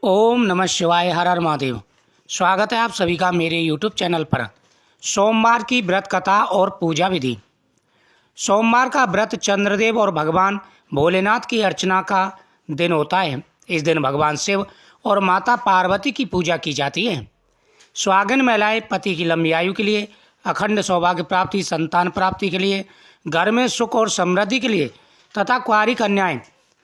ओम नमः शिवाय। हर हर महादेव। स्वागत है आप सभी का मेरे यूट्यूब चैनल पर। सोमवार की व्रत कथा और पूजा विधि। सोमवार का व्रत चंद्रदेव और भगवान भोलेनाथ की अर्चना का दिन होता है। इस दिन भगवान शिव और माता पार्वती की पूजा की जाती है। सुहागिन महिलाएं पति की लंबी आयु के लिए, अखंड सौभाग्य प्राप्ति, संतान प्राप्ति के लिए, घर में सुख और समृद्धि के लिए तथा कुंवारी कन्याएं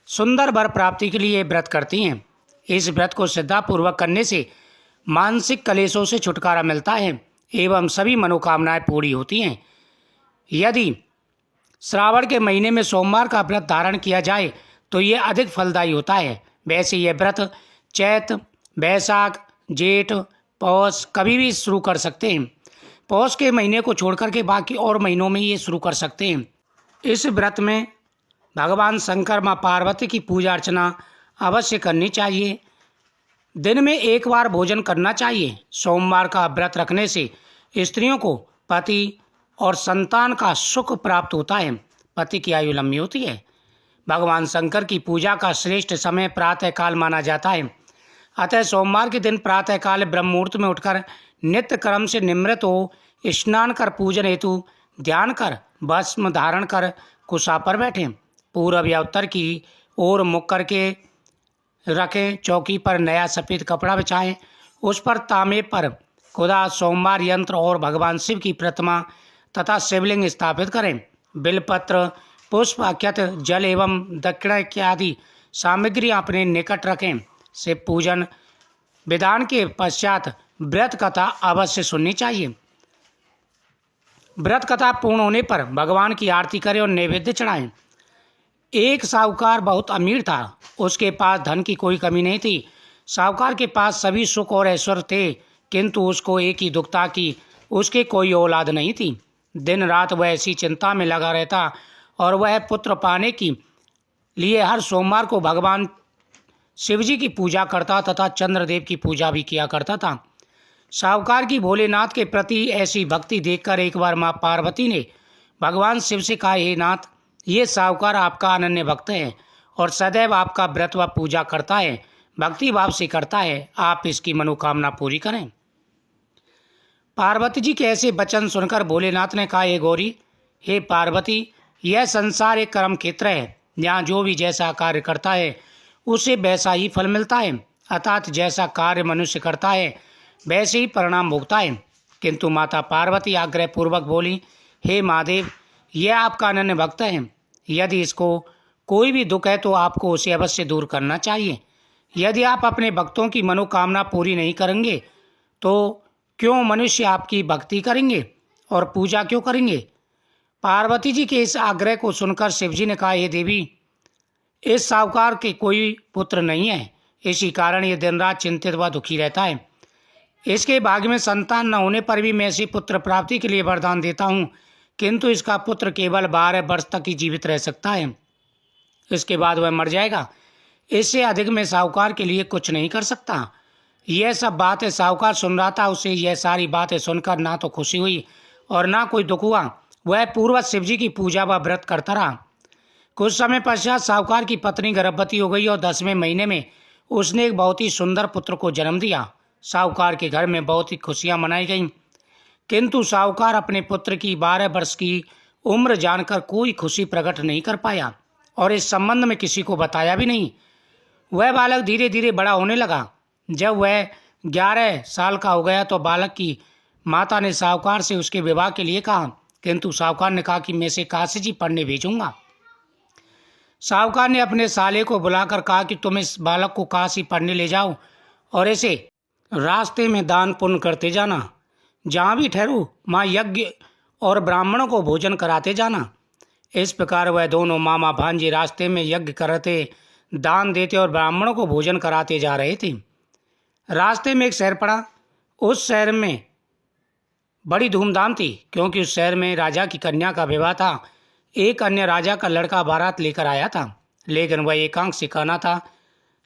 सुंदर वर प्राप्ति के लिए व्रत करती हैं। इस व्रत को श्रद्धापूर्वक करने से मानसिक कलेशों से छुटकारा मिलता है एवं सभी मनोकामनाएं पूरी होती हैं। यदि श्रावण के महीने में सोमवार का व्रत धारण किया जाए तो ये अधिक फलदायी होता है। वैसे यह व्रत चैत, बैसाख, जेठ, पौष कभी भी शुरू कर सकते हैं। पौष के महीने को छोड़कर के बाकी और महीनों में ये शुरू कर सकते हैं। इस व्रत में भगवान शंकर माँ पार्वती की पूजा अर्चना अवश्य करनी चाहिए। दिन में एक बार भोजन करना चाहिए। सोमवार का व्रत रखने से स्त्रियों को पति और संतान का सुख प्राप्त होता है। पति की आयु लंबी होती है। भगवान शंकर की पूजा का श्रेष्ठ समय प्रातःकाल माना जाता है। अतः सोमवार के दिन प्रातःकाल ब्रह्म मुहूर्त में उठकर नित्य क्रम से निमृत हो स्नान कर पूजन हेतु ध्यान कर भस्म धारण कर कुशा पर बैठें। पूर्व या उत्तर की ओर मुख करके रखें। चौकी पर नया सफ़ेद कपड़ा बिछाएं। उस पर तांबे पर खुदा सोमवार यंत्र और भगवान शिव की प्रतिमा तथा शिवलिंग स्थापित करें। बिलपत्र, पुष्प, अक्षत, जल एवं दक्षिणा इत्यादि सामग्री अपने निकट रखें। शिव पूजन विधान के पश्चात व्रत कथा अवश्य सुननी चाहिए। व्रत कथा पूर्ण होने पर भगवान की आरती करें और नैवेद्य चढ़ाएं। एक साहूकार बहुत अमीर था। उसके पास धन की कोई कमी नहीं थी। साहूकार के पास सभी सुख और ऐश्वर्य थे, किंतु उसको एक ही दुख था कि उसके कोई औलाद नहीं थी। दिन रात वह ऐसी चिंता में लगा रहता और वह पुत्र पाने की लिए हर सोमवार को भगवान शिवजी की पूजा करता तथा चंद्रदेव की पूजा भी किया करता था। साहूकार की भोलेनाथ के प्रति ऐसी भक्ति देखकर एक बार माँ पार्वती ने भगवान शिव से कहा, हे नाथ, ये साहूकार आपका अनन्य भक्त है और सदैव आपका व्रत व पूजा करता है, भक्ति भाव से करता है। आप इसकी मनोकामना पूरी करें। पार्वती जी के ऐसे वचन सुनकर भोलेनाथ ने कहा, हे गौरी, हे पार्वती, यह संसार एक कर्म क्षेत्र है। यहाँ जो भी जैसा कार्य करता है उसे वैसा ही फल मिलता है। अर्थात जैसा कार्य मनुष्य करता है वैसे ही परिणाम भोगता है। किंतु माता पार्वती आग्रह पूर्वक बोली, हे महादेव, यह आपका अनन्य भक्त है। यदि इसको कोई भी दुख है तो आपको उसे अवश्य दूर करना चाहिए। यदि आप अपने भक्तों की मनोकामना पूरी नहीं करेंगे तो क्यों मनुष्य आपकी भक्ति करेंगे और पूजा क्यों करेंगे। पार्वती जी के इस आग्रह को सुनकर शिवजी ने कहा, हे देवी, इस साहूकार के कोई पुत्र नहीं है, इसी कारण ये दिन रात चिंतित व दुखी रहता है। इसके भाग्य में संतान न होने पर भी मैं इसी पुत्र प्राप्ति के लिए वरदान देता हूँ, किंतु इसका पुत्र केवल 12 वर्ष तक ही जीवित रह सकता है। इसके बाद वह मर जाएगा। इससे अधिक मैं साहूकार के लिए कुछ नहीं कर सकता। यह सब बातें साहूकार सुन रहा था। उसे यह सारी बातें सुनकर ना तो खुशी हुई और ना कोई दुख हुआ। वह पूर्वज शिवजी की पूजा व व्रत करता रहा। कुछ समय पश्चात साहूकार की पत्नी गर्भवती हो गई और 10वें महीने में उसने एक बहुत ही सुंदर पुत्र को जन्म दिया। साहूकार के घर में बहुत ही खुशियाँ मनाई गईं, किंतु साहूकार अपने पुत्र की 12 वर्ष की उम्र जानकर कोई खुशी प्रकट नहीं कर पाया और इस संबंध में किसी को बताया भी नहीं। वह बालक धीरे धीरे बड़ा होने लगा। जब वह 11 साल का हो गया तो बालक की माता ने साहूकार से उसके विवाह के लिए कहा, किंतु साहूकार ने कहा कि मैं इसे काशी जी पढ़ने भेजूंगा। साहूकार ने अपने साले को बुलाकर कहा कि तुम इस बालक को काशी पढ़ने ले जाओ और इसे रास्ते में दान पुण्य करते जाना। जहाँ भी ठहरू माँ यज्ञ और ब्राह्मणों को भोजन कराते जाना। इस प्रकार वह दोनों मामा भांजे रास्ते में यज्ञ करते, दान देते और ब्राह्मणों को भोजन कराते जा रहे थे। रास्ते में एक शहर पड़ा। उस शहर में बड़ी धूमधाम थी, क्योंकि उस शहर में राजा की कन्या का विवाह था। एक अन्य राजा का लड़का बारात लेकर आया था, लेकिन वह एकांक से काना था।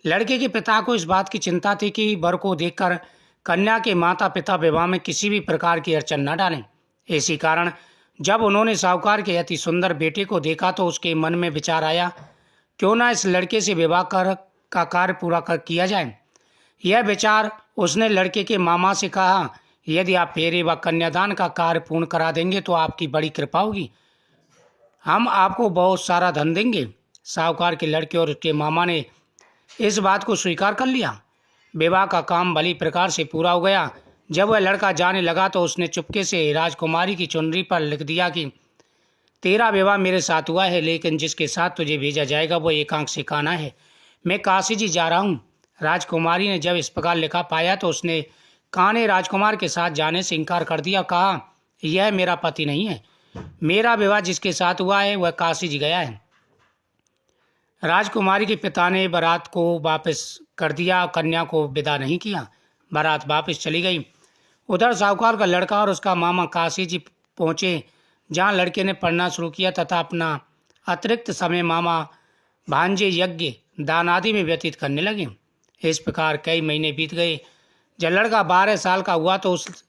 लड़के के पिता को इस बात की चिंता थी कि वर को देखकर कन्या के माता पिता विवाह में किसी भी प्रकार की अड़चन न डालें। इसी कारण जब उन्होंने साहूकार के अति सुंदर बेटे को देखा तो उसके मन में विचार आया, क्यों ना इस लड़के से विवाह का कार्य पूरा किया जाए। यह विचार उसने लड़के के मामा से कहा, यदि आप फेरे व कन्यादान का कार्य पूर्ण करा देंगे तो आपकी बड़ी कृपा होगी, हम आपको बहुत सारा धन देंगे। साहूकार के लड़के और उसके मामा ने इस बात को स्वीकार कर लिया। विवाह का काम भली प्रकार से पूरा हो गया। जब वह लड़का जाने लगा तो उसने चुपके से राजकुमारी की चुनरी पर लिख दिया कि तेरा विवाह मेरे साथ हुआ है, लेकिन जिसके साथ तुझे भेजा जाएगा वो एकांक से काना है। मैं काशी जी जा रहा हूँ। राजकुमारी ने जब इस प्रकार लिखा पाया तो उसने कान्हे राजकुमार के साथ जाने से इनकार कर दिया। कहा, यह मेरा पति नहीं है, मेरा विवाह जिसके साथ हुआ है वह काशी जी गया है। राजकुमारी के पिता ने बारात को वापस कर दिया, कन्या को विदा नहीं किया। बारात वापस चली गई। उधर साहूकार का लड़का और उसका मामा काशी जी पहुँचे, जहाँ लड़के ने पढ़ना शुरू किया तथा अपना अतिरिक्त समय मामा भांजे यज्ञ दान आदि में व्यतीत करने लगे। इस प्रकार कई महीने बीत गए। जब लड़का 12 साल का हुआ तो उस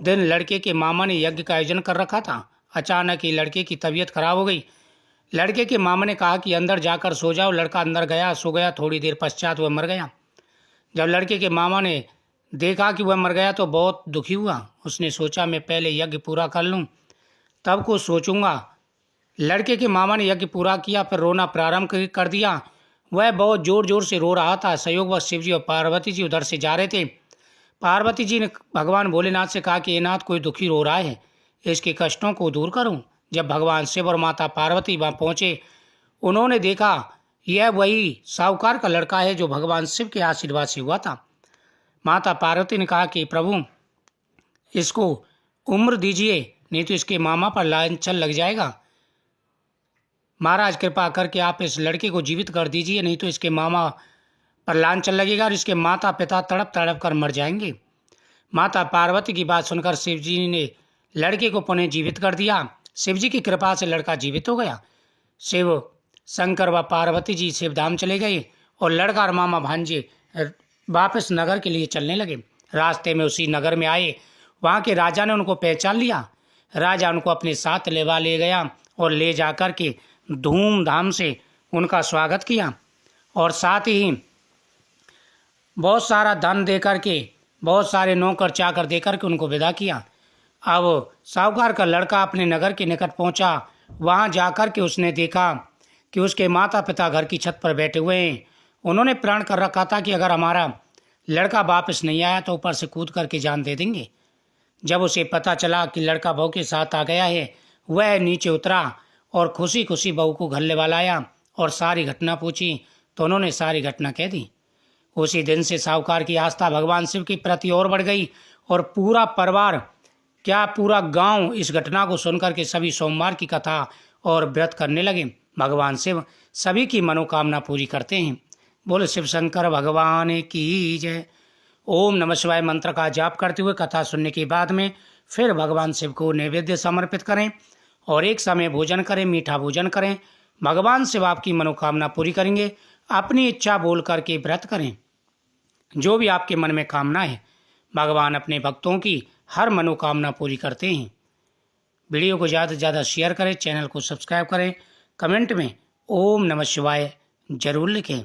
दिन लड़के के मामा ने यज्ञ का आयोजन कर रखा था। अचानक ही लड़के की तबीयत खराब हो गई। लड़के के मामा ने कहा कि अंदर जाकर सो जाओ। लड़का अंदर गया, सो गया। थोड़ी देर पश्चात वह मर गया। जब लड़के के मामा ने देखा कि वह मर गया तो बहुत दुखी हुआ। उसने सोचा, मैं पहले यज्ञ पूरा कर लूं, तब कुछ सोचूंगा। लड़के के मामा ने यज्ञ पूरा किया, फिर रोना प्रारंभ कर दिया। वह बहुत जोर जोर से रो रहा था। संयोगवश शिव जी और पार्वती जी उधर से जा रहे थे। पार्वती जी ने भगवान भोलेनाथ से कहा कि ये नाथ कोई दुखी रो रहा है, इसके कष्टों को दूर करूं। जब भगवान शिव और माता पार्वती वहां पहुंचे, उन्होंने देखा यह वही साहूकार का लड़का है जो भगवान शिव के आशीर्वाद से हुआ था। माता पार्वती ने कहा कि प्रभु, इसको उम्र दीजिए, नहीं तो इसके मामा पर लांछन लग जाएगा। महाराज कृपा करके आप इस लड़के को जीवित कर दीजिए, नहीं तो इसके मामा पर लांछन लगेगा और इसके माता पिता तड़प तड़प कर मर जाएंगे। माता पार्वती की बात सुनकर शिव जी ने लड़के को पुनः जीवित कर दिया। शिव जी की कृपा से लड़का जीवित हो गया। शिव शंकर व पार्वती जी शिवधाम चले गए और लड़का और मामा भांजे वापस नगर के लिए चलने लगे। रास्ते में उसी नगर में आए। वहाँ के राजा ने उनको पहचान लिया। राजा उनको अपने साथ ले गया और ले जाकर के धूमधाम से उनका स्वागत किया और साथ ही बहुत सारा धन देकर के, बहुत सारे नौकर चाकर देकर के उनको विदा किया। अब साहूकार का लड़का अपने नगर के निकट पहुंचा। वहां जाकर के उसने देखा कि उसके माता पिता घर की छत पर बैठे हुए हैं। उन्होंने प्रण कर रखा था कि अगर हमारा लड़का वापस नहीं आया तो ऊपर से कूद करके जान दे देंगे। जब उसे पता चला कि लड़का बहू के साथ आ गया है, वह नीचे उतरा और खुशी खुशी बहू को घर ले वाला आया और सारी घटना पूछी तो उन्होंने सारी घटना कह दी। उसी दिन से साहूकार की आस्था भगवान शिव के प्रति और बढ़ गई और पूरा परिवार, क्या पूरा गांव इस घटना को सुनकर के सभी सोमवार की कथा और व्रत करने लगे। भगवान शिव सभी की मनोकामना पूरी करते हैं। बोले शिव शंकर भगवान की जय। ओम नमः शिवाय मंत्र का जाप करते हुए कथा सुनने के बाद में फिर भगवान शिव को नैवेद्य समर्पित करें और एक समय भोजन करें, मीठा भोजन करें। भगवान शिव आपकी मनोकामना पूरी करेंगे। अपनी इच्छा बोल करके व्रत करें। जो भी आपके मन में कामना है, भगवान अपने भक्तों की हर मनोकामना पूरी करते हैं। वीडियो को ज़्यादा से ज़्यादा शेयर करें, चैनल को सब्सक्राइब करें, कमेंट में ओम नमः शिवाय जरूर लिखें।